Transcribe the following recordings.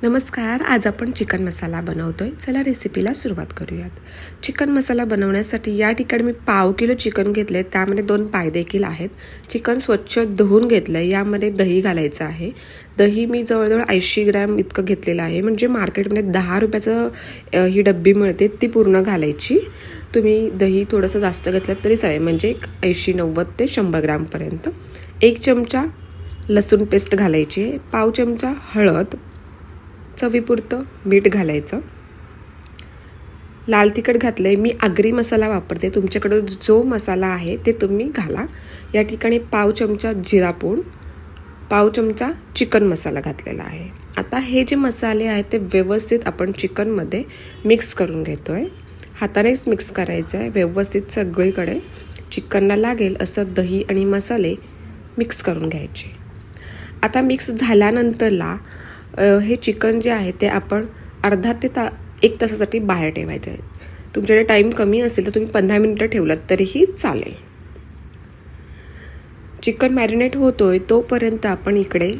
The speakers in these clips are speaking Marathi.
नमस्कार. आज आपण चिकन मसाला बनवतोय. चला रेसिपीला सुरुवात करूयात. चिकन मसाला बनवण्यासाठी या ठिकाणी मी 1/2 किलो चिकन घेतले. त्यामध्ये 2 पाय देखील आहेत. चिकन स्वच्छ धुवून घेतलं. यामध्ये दही घालायचं आहे. दही मी जवळजवळ 80 ग्रॅम इतकं घेतलेलं आहे. म्हणजे मार्केटमध्ये 10 रुपयाचं ही डब्बी मिळते, ती पूर्ण घालायची. तुम्ही दही थोडंसं जास्त घेतलं तरी चालेल, म्हणजे 80-90 ते 100 ग्रॅमपर्यंत. 1 चमचा लसूण पेस्ट घालायची. 1/2 चमचा हळद, चवीपुरतं मीठ घालायचं. लाल तिखट घातलंय. मी आगरी मसाला वापरते. तुमच्याकडे जो मसाला आहे ते तुम्ही घाला. या ठिकाणी 1/2 चमचा जिरापूड, 1/2 चमचा चिकन मसाला घातलेला आहे. आता हे जे मसाले आहेत ते व्यवस्थित आपण चिकनमध्ये मिक्स करून घेतोय. हातानेच मिक्स करायचं आहे. व्यवस्थित सगळीकडे चिकनला लागेल असं दही आणि मसाले मिक्स करून घ्यायचे. आता मिक्स झाल्यानंतरला हे चिकन जे आहे ते आपण अर्धा ते 1 तासासाठी बाहेर ठेवायचं आहे. तुमच्याकडे टाईम कमी असेल तर तुम्ही 15 मिनिटं ठेवलात तरीही चालेल. चिकन मॅरिनेट होतोय तोपर्यंत आपण इकडे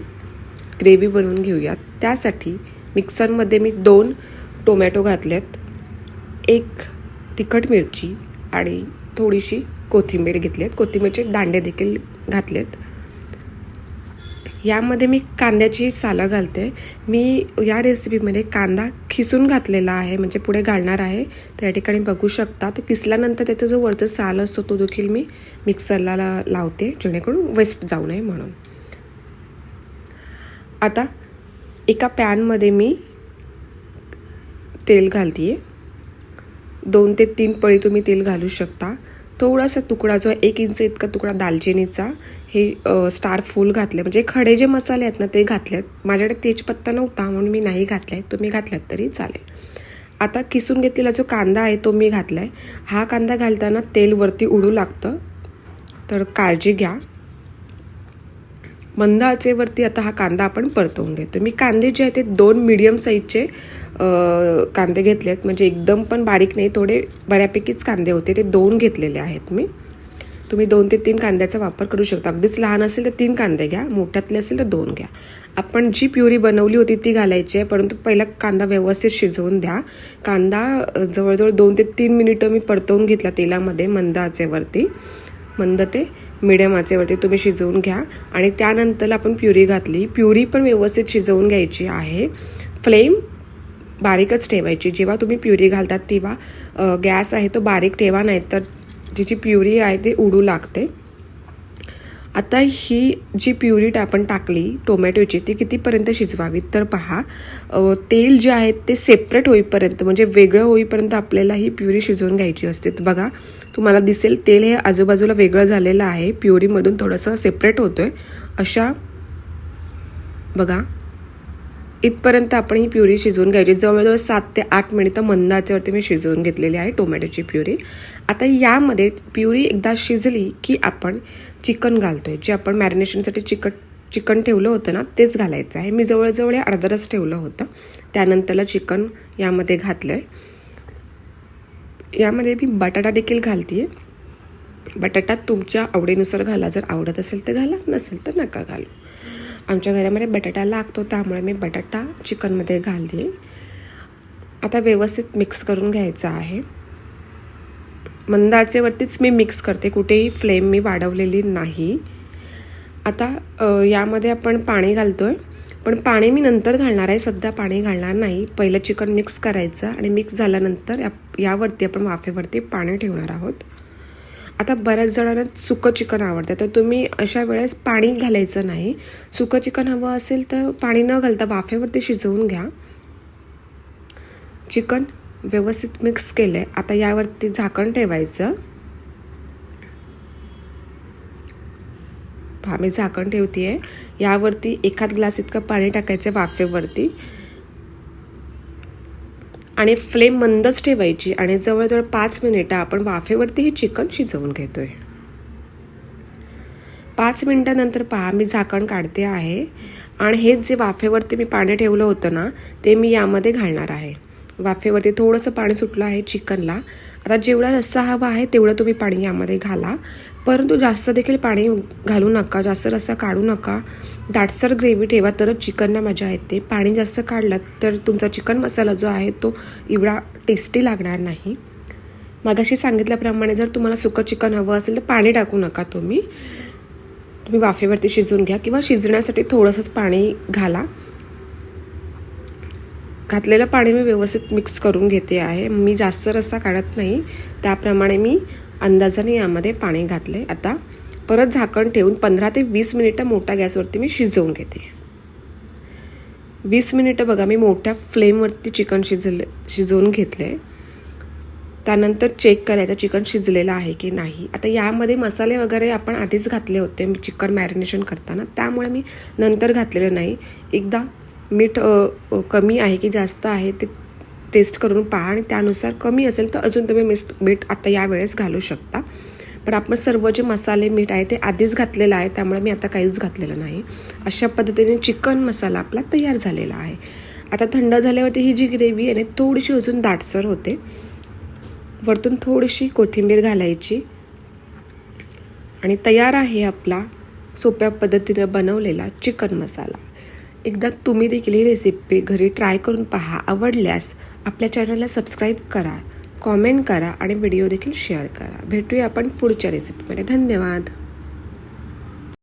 ग्रेव्ही बनवून घेऊयात. त्यासाठी मिक्सरमध्ये मी 2 टोमॅटो घातलेत, 1 तिखट मिरची आणि थोडीशी कोथिंबीर घेतलीत. कोथिंबीरचे दांडे देखील घातलेत. यामध्ये मी कांद्याची सालं घालते. मी या रेसिपीमध्ये कांदा खिसून घातलेला आहे, म्हणजे पुढे घालणार आहे. तर या ठिकाणी बघू शकता. तर किसल्यानंतर त्याचा जो वरचा साल असतो तो देखील मी मिक्सरला लावते, जेणेकरून वेस्ट जाऊ नये म्हणून. आता एका पॅनमध्ये मी तेल घालते. 2 ते 3 पळी तुम्ही तेल घालू शकता. थोडासा तुकडा जो 1 इंच इतका तुकडा दालचिनीचा, हे स्टार फूल घातले, म्हणजे खडे जे मसाले आहेत ना ते घातलेत. माझ्याकडे तेजपत्ता नव्हता म्हणून मी नाही घातलाय. तुम्ही घातलात तरी चालेल. आता किसून घेतलेला जो कांदा आहे तो मी घातलाय. हा कांदा घालताना तेल वरती उडू लागतं, तर काळजी घ्या. मंद आचेवरती आता हा कांदा आपण परतवून घेतो. मी कांदे जे आहेत ते 2 मीडियम साईजचे कांदे घेतलेत, म्हणजे एकदम पण बारीक नाही, थोडे बऱ्यापैकीच कांदे होते, ते 2 घेतलेले आहेत मी. तुम्ही 2 ते 3 कांद्याचा वापर करू शकता. अगदीच लहान असेल तर 3 कांदे घ्या, मोठ्यातले असेल तर 2 घ्या. आपण जी प्युरी बनवली होती ती घालायची आहे, परंतु पहिला कांदा व्यवस्थित शिजवून द्या. कांदा जवळजवळ 2 ते 3 मिनिटं मी परतवून घेतला तेलामध्ये मंद आचेवरती. मंद ते मिडियम आचेवरती तुम्ही शिजवून घ्या. आणि त्यानंतर आपण प्युरी घातली. प्युरी पण व्यवस्थित शिजवून घ्यायची आहे. फ्लेम बारीकच ठेवायची. जेव्हा तुम्ही प्युरी घालतात तेव्हा गॅस आहे तो बारीक ठेवा, नाही तर जी प्युरी आहे ती उडू लागते. आता ही जी प्युरी आपण टाकली टोमॅटोची, ती कितीपर्यंत शिजवावी तर पहा. तेल जे आहे ते सेपरेट होईपर्यंत, म्हणजे वेगळं होईपर्यंत आपल्याला ही प्युरी शिजवून घ्यायची असते. तर बघा, तुम्हाला दिसेल तेल हे आजूबाजूला वेगळं झालेलं आहे, प्युरीमधून थोडंसं सेपरेट होतोय. अशा बघा, इथपर्यंत आपण ही प्युरी शिजवून घ्यायची. जवळजवळ 7 ते 8 मिनिटं मंद आचेवरती मी शिजवून घेतलेली आहे टोमॅटोची प्युरी. आता यामध्ये प्युरी एकदा शिजली की आपण चिकन घालतोय. जे आपण मॅरिनेशनसाठी चिकन ठेवलं होतं ना तेच घालायचं आहे. मी जवळजवळ अर्धा तास ठेवलं होतं. त्यानंतरला चिकन यामध्ये घातलंय. यामध्ये मी बटाटा देखील घालते. बटाटा तुमच्या आवडीनुसार घाला. जर आवडत असेल तर घाला, नसेल तर नका घालू. आमच्या घरामध्ये बटाटा लागतो, त्यामुळे मी बटाटा चिकनमध्ये घालते. आता व्यवस्थित मिक्स करून घ्यायचं आहे. मंद आचेवरतीच मी मिक्स करते, कुठेही फ्लेम मी वाढवलेली नाही. आता यामध्ये आपण पाणी घालतोय, पण पाणी मी नंतर घालणार आहे, सध्या पाणी घालणार नाही. पहिलं चिकन मिक्स करायचं आणि मिक्स झाल्यानंतर यावरती आपण वाफेवरती पाणी ठेवणार आहोत. आता बऱ्याच जणांना सुकं चिकन आवडतं, तर तुम्ही अशा वेळेस पाणी घालायचं नाही. सुकं चिकन हवं असेल तर पाणी न घालता वाफेवरती शिजवून घ्या. चिकन व्यवस्थित मिक्स केलं आहे. आता यावरती झाकण ठेवायचं. पहा, मी झाकण ठेवते आहे. यावरती 1 ग्लास इतकं पाणी टाकायचं वाफेवरती आणि फ्लेम मंदच ठेवायची. आणि जवळजवळ 5 मिनिटं आपण वाफेवरती हे चिकन शिजवून घेतोय. 5 मिनिटानंतर पहा, मी झाकण काढते आहे आणि हेच जे वाफेवरती मी पाणी ठेवलं होतं ना ते मी यामध्ये घालणार आहे. वाफेवरती थोडंसं पाणी सुटलं आहे चिकनला. आता जेवढा रस्सा हवा आहे तेवढं तुम्ही पाणी यामध्ये घाला, परंतु जास्त देखील पाणी घालू नका, जास्त रस्सा काढू नका. दाटसर ग्रेव्ही ठेवा तरच चिकनला मजा येते. पाणी जास्त काढलं तर तुमचा चिकन मसाला जो आहे तो एवढा टेस्टी लागणार नाही. मगाशी सांगितल्याप्रमाणे जर तुम्हाला सुकं चिकन हवं असेल तर पाणी टाकू नका. तुम्ही वाफेवरती शिजवून घ्या किंवा शिजण्यासाठी थोडंसंच पाणी घाला. घातलेलं पाणी मी व्यवस्थित मिक्स करून घेते आहे. मी जास्त रस्सा काढत नाही, त्याप्रमाणे मी अंदाजाने यामध्ये पाणी घातले. आता परत झाकण ठेवून 15 ते 20 मिनिटं मोठ्या गॅसवरती मी शिजवून घेते. 20 मिनिटं बघा मी मोठ्या फ्लेमवरती चिकन शिजवून घेतले. त्यानंतर चेक करायचं चिकन शिजलेलं आहे की नाही. आता यामध्ये मसाले वगैरे आपण आधीच घातले होते चिकन मॅरिनेशन करताना, त्यामुळे मी नंतर घातलेलं नाही. एकदा मीठ कमी आहे की जास्त आहे ते टेस्ट करून पहा आणि त्यानुसार कमी असेल तर अजून तुम्ही मीठ आता यावेळेस घालू शकता. पण आपण सर्व जे मसाले मीठ आहे ते आधीच घातलेलं आहे, त्यामुळे मी आता काहीच घातलेलं नाही. अशा पद्धतीने चिकन मसाला आपला तयार झालेला आहे. आता थंड झाल्यावरती ही जी ग्रेव्ही आहे थोडीशी अजून दाटसर होते. वरतून थोडीशी कोथिंबीर घालायची आणि तयार आहे आपला सोप्या पद्धतीने बनवलेला चिकन मसाला. एकदा तुम्ही देखील ही रेसिपी घरी ट्राय करून पहा. आवडल्यास आपल्या चॅनलला सबस्क्राईब करा, कॉमेंट करा आणि व्हिडिओ देखील शेअर करा. भेटूया आपण पुढच्या रेसिपीमध्ये. धन्यवाद.